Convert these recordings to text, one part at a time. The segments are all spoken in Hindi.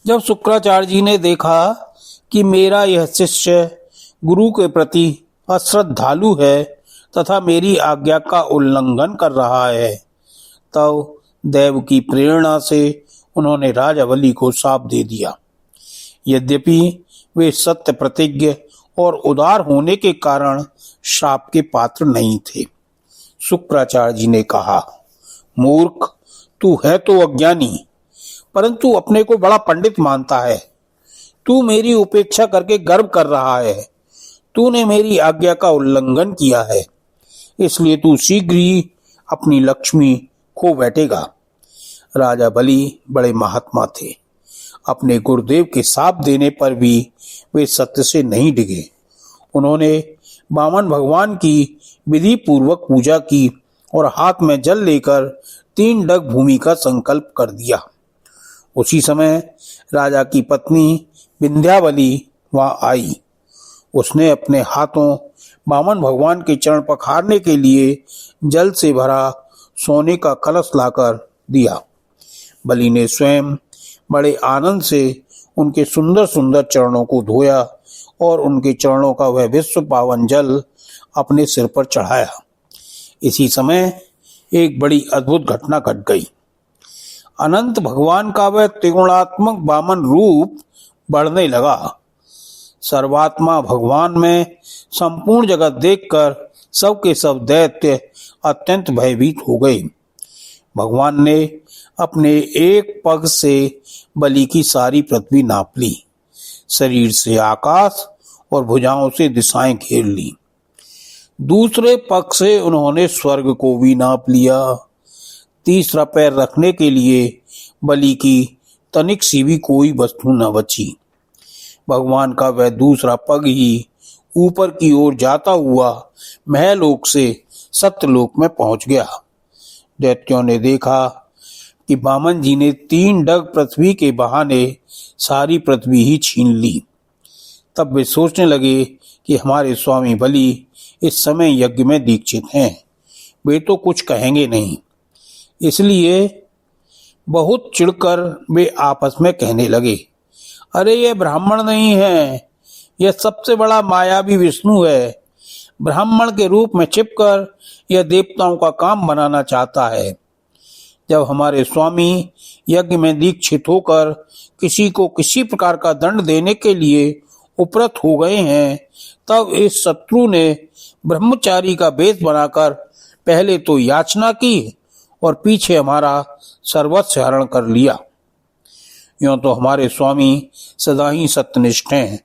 जब शुक्राचार्य जी ने देखा कि मेरा यह शिष्य गुरु के प्रति अश्रद्धालु है तथा मेरी आज्ञा का उल्लंघन कर रहा है, तब देव की प्रेरणा से उन्होंने राजा बलि को शाप दे दिया। यद्यपि वे सत्य प्रतिज्ञ और उदार होने के कारण श्राप के पात्र नहीं थे। शुक्राचार्य जी ने कहा, मूर्ख, तू है तो अज्ञानी, परंतु अपने को बड़ा पंडित मानता है। तू मेरी उपेक्षा करके गर्व कर रहा है। तूने मेरी आज्ञा का उल्लंघन किया है, इसलिए तू शीघ्र ही अपनी लक्ष्मी खो बैठेगा। राजा बलि बड़े महात्मा थे। अपने गुरुदेव के शाप देने पर भी वे सत्य से नहीं डिगे। उन्होंने वामन भगवान की विधि पूर्वक पूजा की और हाथ में जल लेकर 3 डग भूमि का संकल्प कर दिया। उसी समय राजा की पत्नी विंध्यावली वहां आई। उसने अपने हाथों वामन भगवान के चरण पखारने के लिए जल से भरा सोने का कलश लाकर दिया। बलि ने स्वयं बड़े आनंद से उनके सुंदर सुंदर चरणों को धोया और उनके चरणों का वह विश्व पावन जल अपने सिर पर चढ़ाया। इसी समय एक बड़ी अद्भुत घटना घट गई। अनंत भगवान का वह त्रिगुणात्मक वामन रूप बढ़ने लगा। सर्वात्मा भगवान में संपूर्ण जगत देखकर सबके सब दैत्य अत्यंत भयभीत हो गए। भगवान ने अपने एक पग से बलि की सारी पृथ्वी नाप ली, शरीर से आकाश और भुजाओं से दिशाएं घेर ली। दूसरे पग से उन्होंने स्वर्ग को भी नाप लिया। तीसरा पैर रखने के लिए बलि की तनिक सी भी कोई वस्तु न बची। भगवान का वह दूसरा पग ही ऊपर की ओर जाता हुआ महलोक से सत्यलोक में पहुंच गया। दैत्यों ने देखा कि वामन जी ने 3 डग पृथ्वी के बहाने सारी पृथ्वी ही छीन ली। तब वे सोचने लगे कि हमारे स्वामी बलि इस समय यज्ञ में दीक्षित हैं, वे तो कुछ कहेंगे नहीं। इसलिए बहुत चिढ़कर वे आपस में कहने लगे, अरे ये ब्राह्मण नहीं है, यह सबसे बड़ा मायावी विष्णु है। ब्राह्मण के रूप में छिपकर यह देवताओं का काम बनाना चाहता है। जब हमारे स्वामी यज्ञ में दीक्षित होकर किसी को किसी प्रकार का दंड देने के लिए उपरत हो गए हैं, तब इस शत्रु ने ब्रह्मचारी का वेश बनाकर पहले तो याचना की और पीछे हमारा सर्वस्व हरण कर लिया। यूं तो हमारे स्वामी सदा ही सत्यनिष्ठ हैं,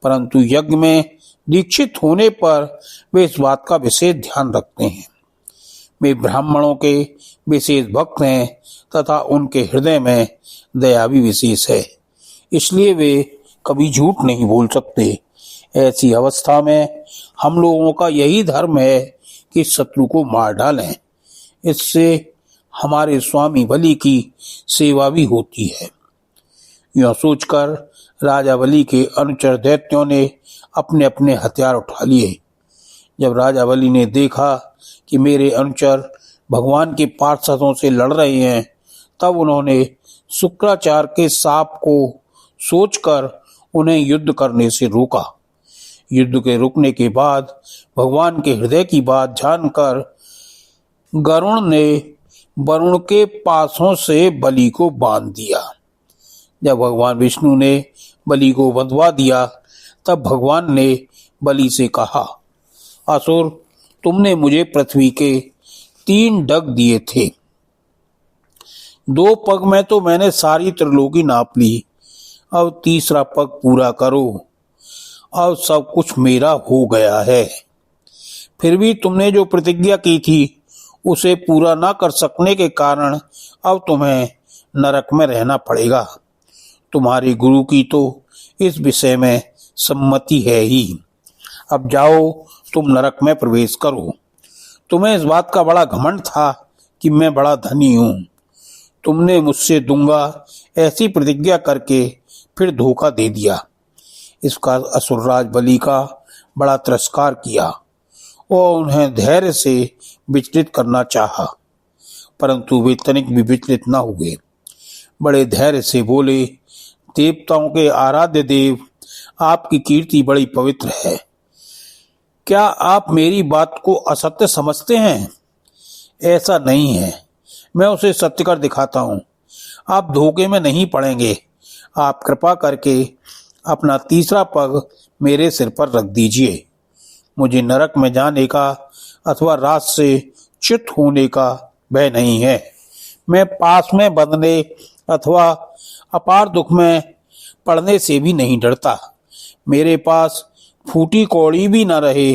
परंतु यज्ञ में दीक्षित होने पर वे इस बात का विशेष ध्यान रखते हैं। वे ब्राह्मणों के विशेष भक्त हैं तथा उनके हृदय में दया भी विशेष है, इसलिए वे कभी झूठ नहीं बोल सकते। ऐसी अवस्था में हम लोगों का यही धर्म है कि शत्रु को मार डालें। इससे हमारे स्वामी बलि की सेवा भी होती है। यह सोचकर राजा बलि के अनुचर दैत्यों ने अपने अपने हथियार उठा लिए। जब राजा बलि ने देखा कि मेरे अनुचर भगवान के पार्षदों से लड़ रहे हैं, तब उन्होंने शुक्राचार्य के शाप को सोचकर उन्हें युद्ध करने से रोका। युद्ध के रुकने के बाद भगवान के हृदय की बात जानकर गरुण ने वरुण के पासों से बलि को बांध दिया। जब भगवान विष्णु ने बलि को बंधवा दिया, तब भगवान ने बलि से कहा, असुर, तुमने मुझे पृथ्वी के 3 डग दिए थे। 2 पग में तो मैंने सारी त्रिलोकी नाप ली, अब तीसरा पग पूरा करो। अब सब कुछ मेरा हो गया है। फिर भी तुमने जो प्रतिज्ञा की थी उसे पूरा न कर सकने के कारण अब तुम्हें नरक में रहना पड़ेगा। तुम्हारे गुरु की तो इस विषय में सम्मति है ही। अब जाओ, तुम नरक में प्रवेश करो। तुम्हें इस बात का बड़ा घमंड था कि मैं बड़ा धनी हूँ। तुमने मुझसे दूंगा ऐसी प्रतिज्ञा करके फिर धोखा दे दिया। इसका असुरराज बलि का बड़ा तिरस्कार किया और उन्हें धैर्य से विचलित करना चाहा, परंतु वे तनिक भी विचलित न हुए। बड़े धैर्य से बोले, देवताओं के आराध्य देव, आपकी कीर्ति बड़ी पवित्र है। क्या आप मेरी बात को असत्य समझते हैं? ऐसा नहीं है, मैं उसे सत्य कर दिखाता हूँ। आप धोखे में नहीं पड़ेंगे। आप कृपा करके अपना तीसरा पग मेरे सिर पर रख दीजिए। मुझे नरक में जाने का अथवा रात से च्युत होने का भय नहीं है। मैं पास में बंधने अथवा अपार दुख में पड़ने से भी नहीं डरता। मेरे पास फूटी कौड़ी भी न रहे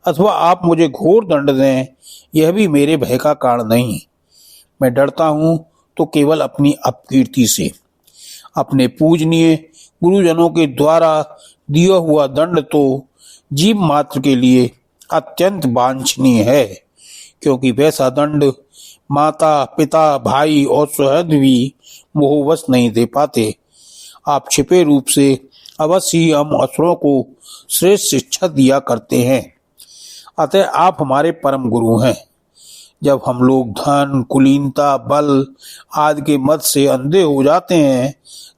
अथवा आप मुझे घोर दंड दें, यह भी मेरे भय का कारण नहीं। मैं डरता हूँ तो केवल अपनी अपकीर्ति से। अपने पूजनीय गुरुजनों के द्वारा दिया हुआ दंड तो जीव मात्र के लिए अत्यंत वांछनीय है, क्योंकि वैसा दंड माता, पिता, भाई और सुहृद भी मोहवश नहीं दे पाते। आप छिपे रूप से अवश्य ही हम असुरों को श्रेष्ठ शिक्षा दिया करते हैं। अतः आप हमारे परम गुरु हैं। जब हम लोग धन, कुलीनता, बल आदि के मद से अंधे हो जाते हैं,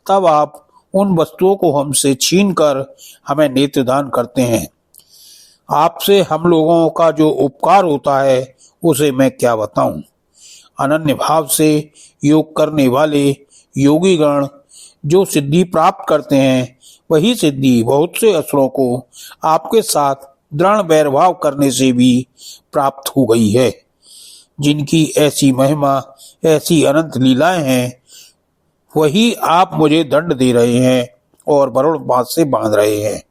तब आप उन वस्तुओं को हमसे छीनकर हमें नेत्रदान करते हैं। आपसे हम लोगों का जो उपकार होता है उसे मैं क्या बताऊं। अनन्य भाव से योग करने वाले योगी गण जो सिद्धि प्राप्त करते हैं, वही सिद्धि बहुत से असुरों को आपके साथ दृढ़ वैरभाव करने से भी प्राप्त हो गई है। जिनकी ऐसी महिमा, ऐसी अनंत लीलाएं हैं, वही आप मुझे दंड दे रहे हैं और वरुण बात से बांध रहे हैं।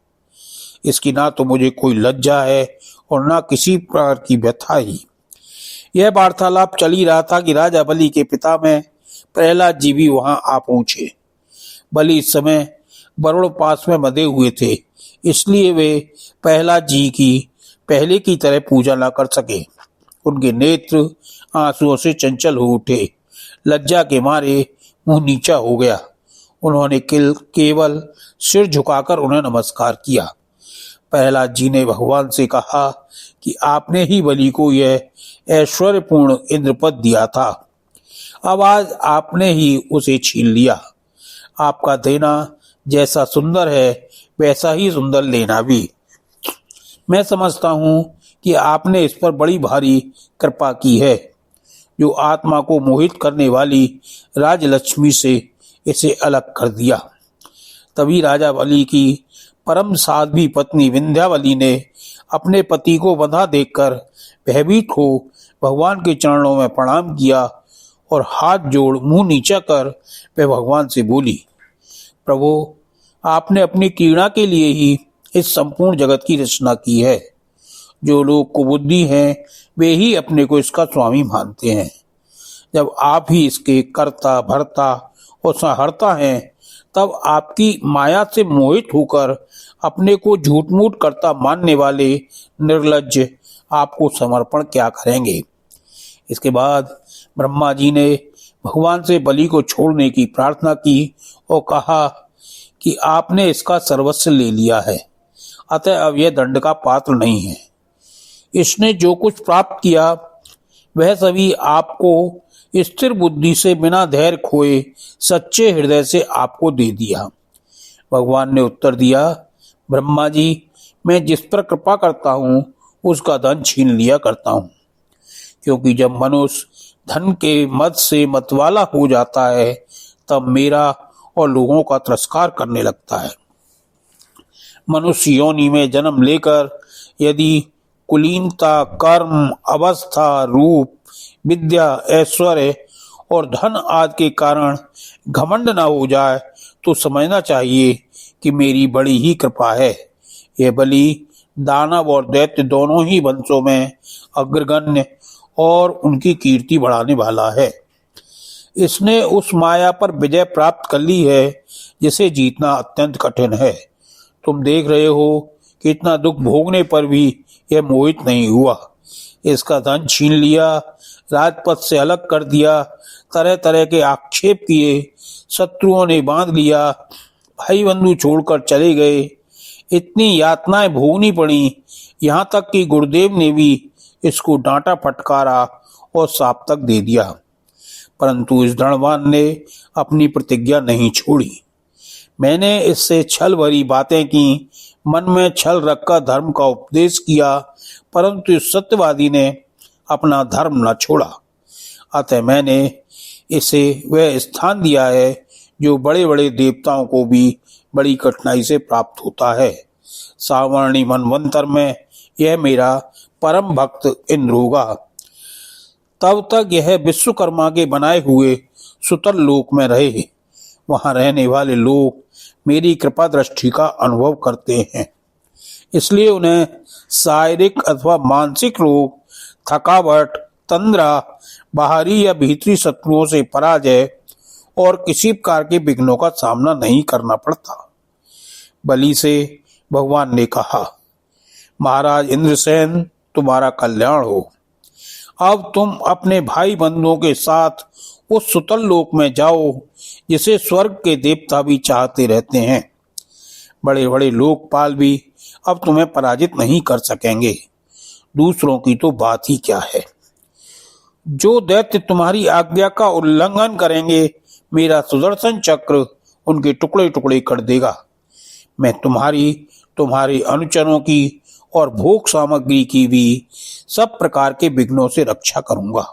इसकी ना तो मुझे कोई लज्जा है और ना किसी प्रकार की व्यथा ही। यह वार्तालाप चल ही रहा था कि राजा बलि के पिता में प्रहलाद जी भी वहां आ पहुंचे। बलि इस समय वरुण पास में बंधे हुए थे, इसलिए वे प्रहलाद जी की पहले की तरह पूजा न कर सके। उनके नेत्र आंसुओं से चंचल हो उठे। लज्जा के मारे मुंह नीचा हो गया। उन्होंने केवल सिर झुकाकर उन्हें नमस्कार किया। प्रहलाद जी ने भगवान से कहा कि आपने ही बलि को यह ऐश्वर्यपूर्ण इंद्रपद दिया था, अब आज आपने ही उसे छीन लिया। आपका देना जैसा सुंदर है, वैसा ही सुंदर लेना भी। मैं समझता हूँ कि आपने इस पर बड़ी भारी कृपा की है, जो आत्मा को मोहित करने वाली राजलक्ष्मी से इसे अलग कर दिया। तभी राजा बलि की परम साध्वी पत्नी विंध्यावली ने अपने पति को बंधा देखकर भयभीत हो भगवान के चरणों में प्रणाम किया और हाथ जोड़ मुंह नीचा कर वह भगवान से बोली, प्रभु, आपने अपनी क्रीड़ा के लिए ही इस संपूर्ण जगत की रचना की है। जो लोग कुबुद्धि हैं, वे ही अपने को इसका स्वामी मानते हैं। जब आप ही इसके कर्ता, भर्ता और संहर्ता हैं, तब आपकी माया से मोहित होकर अपने को झूठ मूठ करता मानने वाले निर्लज्ज आपको समर्पण क्या करेंगे। इसके बाद ब्रह्मा जी ने भगवान से बलि को छोड़ने की प्रार्थना की और कहा कि आपने इसका सर्वस्व ले लिया है, अतः अब यह दंड का पात्र नहीं है। इसने जो कुछ प्राप्त किया वह सभी आपको स्थिर बुद्धि से बिना धैर्य खोए सच्चे हृदय से आपको दे दिया। भगवान ने उत्तर दिया, ब्रह्मा जी, मैं जिस पर कृपा करता हूँ उसका धन छीन लिया करता हूँ, क्योंकि जब मनुष्य धन के मद से मतवाला हो जाता है, तब मेरा और लोगों का तिरस्कार करने लगता है। मनुष्य योनि में जन्म लेकर यदि कुलीनता, कर्म, अवस्था, रूप, विद्या, ऐश्वर्य और धन आदि के कारण घमंड न हो जाए, तो समझना चाहिए कि मेरी बड़ी ही कृपा है। यह बलि दानव और दैत्य दोनों ही वंशों में अग्रगण्य और उनकी कीर्ति बढ़ाने वाला है। इसने उस माया पर विजय प्राप्त कर ली है जिसे जीतना अत्यंत कठिन है। तुम देख रहे हो कि इतना दुख भोगने पर भी यह मोहित नहीं हुआ। इसका धन छीन लिया, राजपथ से अलग कर दिया, तरह तरह के आक्षेप किए, शत्रुओं ने बांध लिया, भाई बंधु छोड़कर चले गए, इतनी यातनाएं भोगनी पड़ी, यहाँ तक कि गुरुदेव ने भी इसको डांटा फटकारा और शाप तक दे दिया। परंतु इस धनवान ने अपनी प्रतिज्ञा नहीं छोड़ी। मैंने इससे छल भरी बातें की, मन में छल रखकर धर्म का उपदेश किया, परंतु इस सत्यवादी ने अपना धर्म न छोड़ा। अतः मैंने इसे वह स्थान दिया है जो बड़े बड़े देवताओं को भी बड़ी कठिनाई से प्राप्त होता है। सावर्णी मनवंतर में यह मेरा परम भक्त इंद्र होगा। तब तक यह विश्वकर्मा के बनाए हुए सुतल लोक में रहे। वहां रहने वाले लोग मेरी कृपा दृष्टि का अनुभव करते हैं, इसलिए उन्हें शारीरिक अथवा मानसिक रोग, थकावट, तंद्रा, बाहरी या भीतरी शत्रुओं से पराजय और किसी प्रकार के विघ्नों का सामना नहीं करना पड़ता। बलि से भगवान ने कहा, महाराज इंद्रसेन, तुम्हारा कल्याण हो। अब तुम अपने भाई बंधुओं के साथ उस सुतल लोक में जाओ जिसे स्वर्ग के देवता भी चाहते रहते हैं। बड़े बड़े लोकपाल भी अब तुम्हें पराजित नहीं कर सकेंगे। दूसरों की तो बात ही क्या है। जो दैत्य तुम्हारी आज्ञा का उल्लंघन करेंगे, मेरा सुदर्शन चक्र उनके टुकड़े टुकड़े कर देगा। मैं तुम्हारे अनुचरों की और भोग सामग्री की भी सब प्रकार के विघ्नों से रक्षा करूंगा।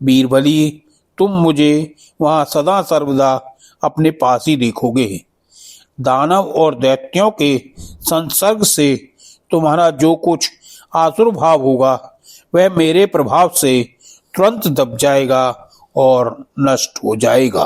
बीरबली, तुम मुझे वहां सदा सर्वदा अपने पास ही देखोगे। दानव और दैत्यों के संसर्ग से तुम्हारा जो कुछ आसुर भाव होगा, वह मेरे प्रभाव से तुरंत दब जाएगा और नष्ट हो जाएगा।